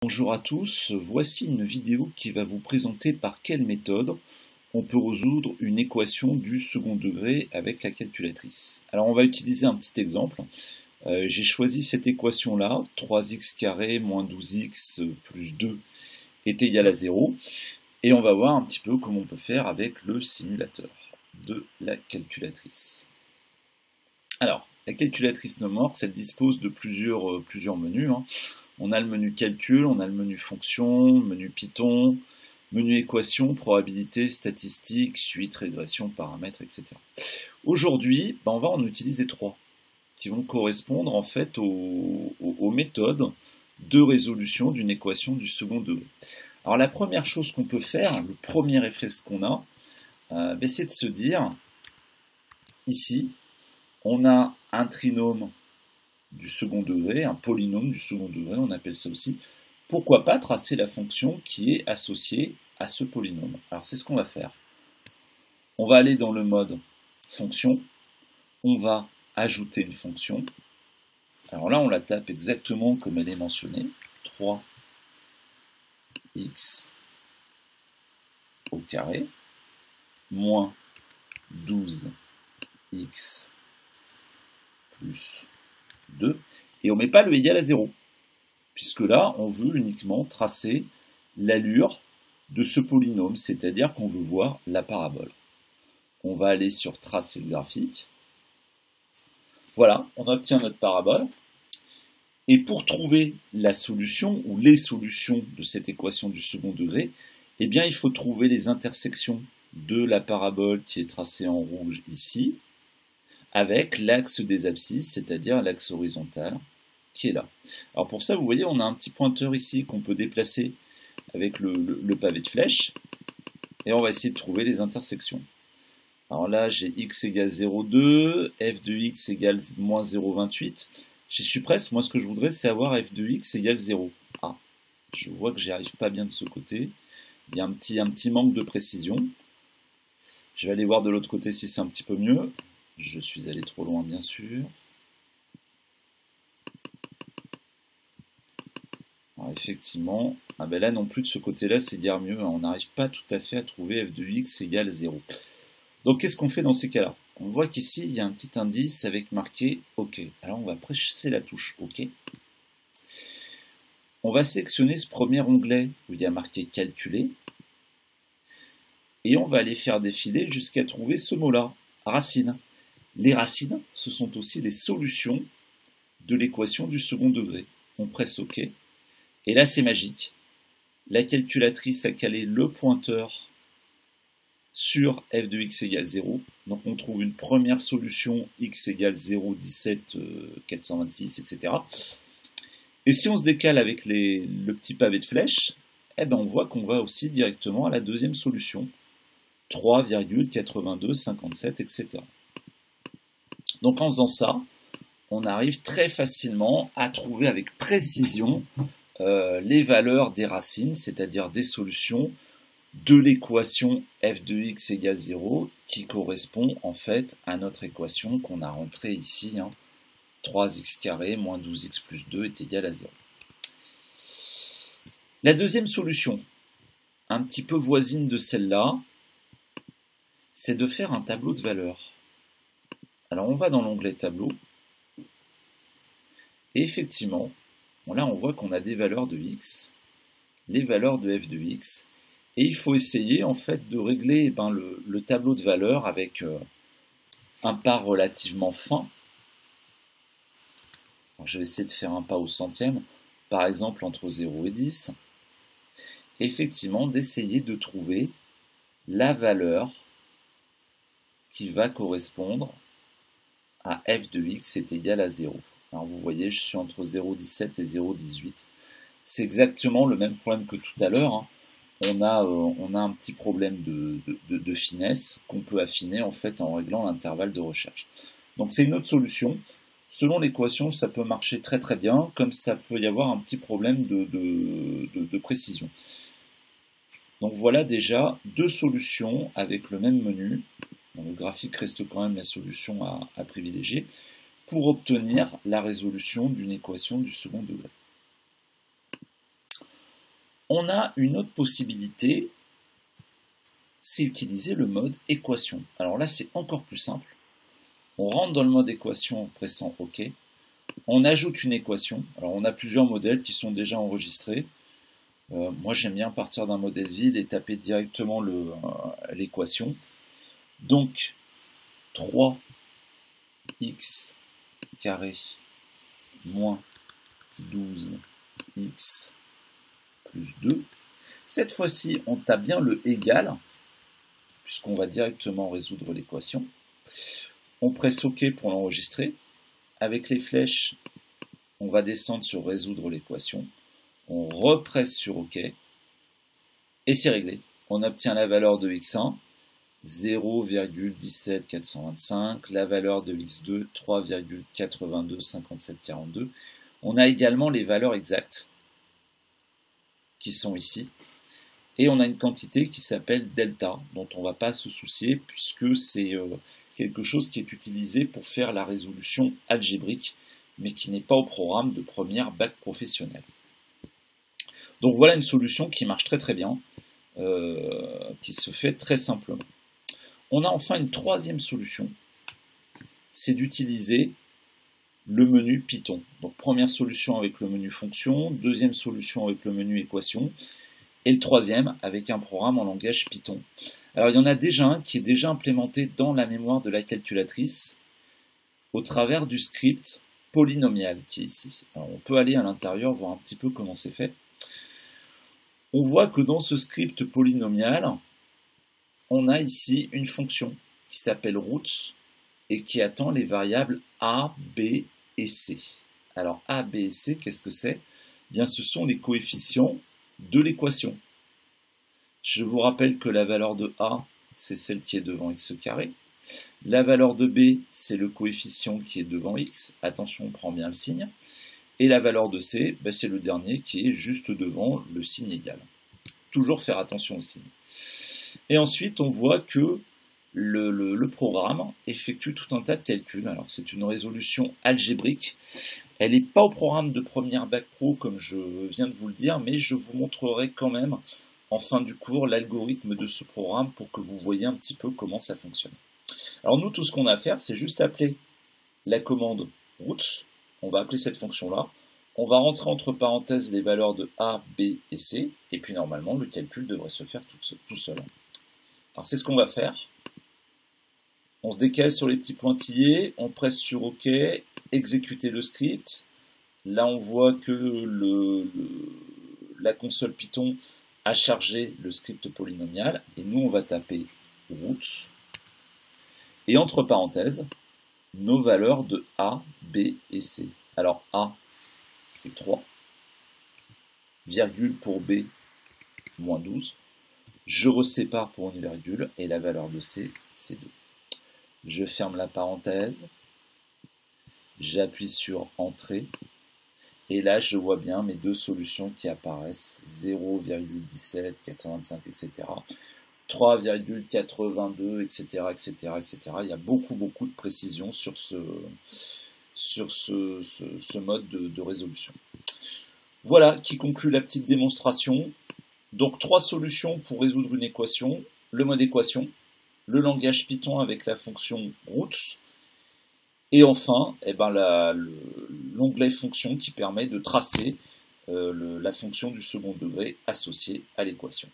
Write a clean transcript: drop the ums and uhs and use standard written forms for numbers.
Bonjour à tous, voici une vidéo qui va vous présenter par quelle méthode on peut résoudre une équation du second degré avec la calculatrice. Alors on va utiliser un petit exemple. J'ai choisi cette équation-là, 3x carré moins 12x plus 2 est égal à 0. Et on va voir un petit peu comment on peut faire avec le simulateur de la calculatrice. Alors, la calculatrice Nomorx, elle dispose de plusieurs menus. On a le menu calcul, on a le menu fonction, menu Python, menu équation, probabilité, statistique, suite, régression, paramètres, etc. Aujourd'hui, on va en utiliser trois qui vont correspondre en fait aux méthodes de résolution d'une équation du second degré. Alors la première chose qu'on peut faire, le premier réflexe qu'on a, c'est de se dire, ici, on a un trinôme du second degré, un polynôme du second degré, on appelle ça aussi. Pourquoi pas tracer la fonction qui est associée à ce polynôme? Alors c'est ce qu'on va faire. On va aller dans le mode fonction, on va ajouter une fonction. Alors là on la tape exactement comme elle est mentionnée, 3x au carré moins 12x plus 2, et on ne met pas le égal à 0, puisque là, on veut uniquement tracer l'allure de ce polynôme, c'est-à-dire qu'on veut voir la parabole. On va aller sur tracer le graphique. Voilà, on obtient notre parabole. Et pour trouver la solution, ou les solutions de cette équation du second degré, eh bien, il faut trouver les intersections de la parabole qui est tracée en rouge ici, avec l'axe des abscisses, c'est-à-dire l'axe horizontal qui est là. Alors pour ça, vous voyez, on a un petit pointeur ici qu'on peut déplacer avec le pavé de flèche, et on va essayer de trouver les intersections. Alors là, j'ai x égale 0,2, f de x égale moins 0,28. J'y suis presque, moi ce que je voudrais, c'est avoir f de x égale 0. Ah, je vois que j'y arrive pas bien de ce côté. Il y a un petit manque de précision. Je vais aller voir de l'autre côté si c'est un petit peu mieux. Je suis allé trop loin, bien sûr. Alors effectivement, là non plus de ce côté-là, c'est guère mieux. On n'arrive pas tout à fait à trouver f de x égale 0. Donc qu'est-ce qu'on fait dans ces cas-là? On voit qu'ici, il y a un petit indice avec marqué OK. Alors on va presser la touche OK. On va sélectionner ce premier onglet où il y a marqué calculer. Et on va aller faire défiler jusqu'à trouver ce mot-là, racine. Les racines, ce sont aussi les solutions de l'équation du second degré. On presse OK. Et là, c'est magique. La calculatrice a calé le pointeur sur f de x égale 0. Donc on trouve une première solution x égale 0,17, 426, etc. Et si on se décale avec le petit pavé de flèche, on voit qu'on va aussi directement à la deuxième solution. 3,8257, etc. Donc en faisant ça, on arrive très facilement à trouver avec précision les valeurs des racines, c'est-à-dire des solutions de l'équation f de x égale 0, qui correspond en fait à notre équation qu'on a rentrée ici, 3x carré moins 12x plus 2 est égal à 0. La deuxième solution, un petit peu voisine de celle-là, c'est de faire un tableau de valeurs. Alors on va dans l'onglet tableau, et effectivement, là on voit qu'on a des valeurs de x, les valeurs de f de x, et il faut essayer en fait de régler le tableau de valeurs avec un pas relativement fin. Alors, je vais essayer de faire un pas au centième, par exemple entre 0 et 10, et effectivement d'essayer de trouver la valeur qui va correspondre à f de x est égal à 0. Alors vous voyez, je suis entre 0,17 et 0,18. C'est exactement le même problème que tout à l'heure. On a un petit problème de finesse qu'on peut affiner en fait en réglant l'intervalle de recherche. Donc c'est une autre solution. Selon l'équation, ça peut marcher très très bien, comme ça peut y avoir un petit problème de précision. Donc voilà déjà deux solutions avec le même menu. Bon, le graphique reste quand même la solution à privilégier pour obtenir la résolution d'une équation du second degré. On a une autre possibilité, c'est utiliser le mode équation. Alors là, c'est encore plus simple. On rentre dans le mode équation en pressant OK. On ajoute une équation. Alors on a plusieurs modèles qui sont déjà enregistrés. Moi, j'aime bien partir d'un modèle vide et taper directement l'équation. Donc, 3x carré moins 12x plus 2. Cette fois-ci, on tape bien le égal, puisqu'on va directement résoudre l'équation. On presse OK pour l'enregistrer. Avec les flèches, on va descendre sur résoudre l'équation. On represse sur OK. Et c'est réglé. On obtient la valeur de x1, 0,17425, la valeur de x2, 3,825742. On a également les valeurs exactes qui sont ici. Et on a une quantité qui s'appelle delta, dont on ne va pas se soucier puisque c'est quelque chose qui est utilisé pour faire la résolution algébrique, mais qui n'est pas au programme de première bac professionnel. Donc voilà une solution qui marche très très bien, qui se fait très simplement. On a enfin une troisième solution, c'est d'utiliser le menu Python. Donc première solution avec le menu fonction, deuxième solution avec le menu équation, et le troisième avec un programme en langage Python. Alors il y en a déjà un qui est déjà implémenté dans la mémoire de la calculatrice au travers du script polynomial qui est ici. Alors on peut aller à l'intérieur voir un petit peu comment c'est fait. On voit que dans ce script polynomial, on a ici une fonction qui s'appelle roots et qui attend les variables a, b et c. Alors a, b et c, qu'est-ce que c'est? Bien, ce sont les coefficients de l'équation. Je vous rappelle que la valeur de a, c'est celle qui est devant x carré. La valeur de b, c'est le coefficient qui est devant x. Attention, on prend bien le signe. Et la valeur de c, ben, c'est le dernier qui est juste devant le signe égal. Toujours faire attention au signe. Et ensuite, on voit que le programme effectue tout un tas de calculs. Alors, c'est une résolution algébrique. Elle n'est pas au programme de première bac pro, comme je viens de vous le dire, mais je vous montrerai quand même, en fin du cours, l'algorithme de ce programme pour que vous voyez un petit peu comment ça fonctionne. Alors, nous, tout ce qu'on a à faire, c'est juste appeler la commande roots. On va appeler cette fonction-là. On va rentrer entre parenthèses les valeurs de A, B et C, et puis normalement, le calcul devrait se faire tout seul. Alors, c'est ce qu'on va faire. On se décale sur les petits pointillés, on presse sur OK, exécuter le script. Là, on voit que la console Python a chargé le script polynomial, et nous, on va taper roots, et entre parenthèses, nos valeurs de A, B et C. Alors A, c'est 3, virgule pour B, moins 12. Je resépare pour une virgule, et la valeur de C, c'est 2. Je ferme la parenthèse, j'appuie sur Entrée, et là je vois bien mes deux solutions qui apparaissent, 0,17, 425, etc. 3,82, etc., etc., etc. Il y a beaucoup de précision sur ce mode de résolution. Voilà qui conclut la petite démonstration. Donc 3 solutions pour résoudre une équation, le mode équation, le langage Python avec la fonction roots, et enfin l'onglet fonction qui permet de tracer la fonction du second degré associée à l'équation.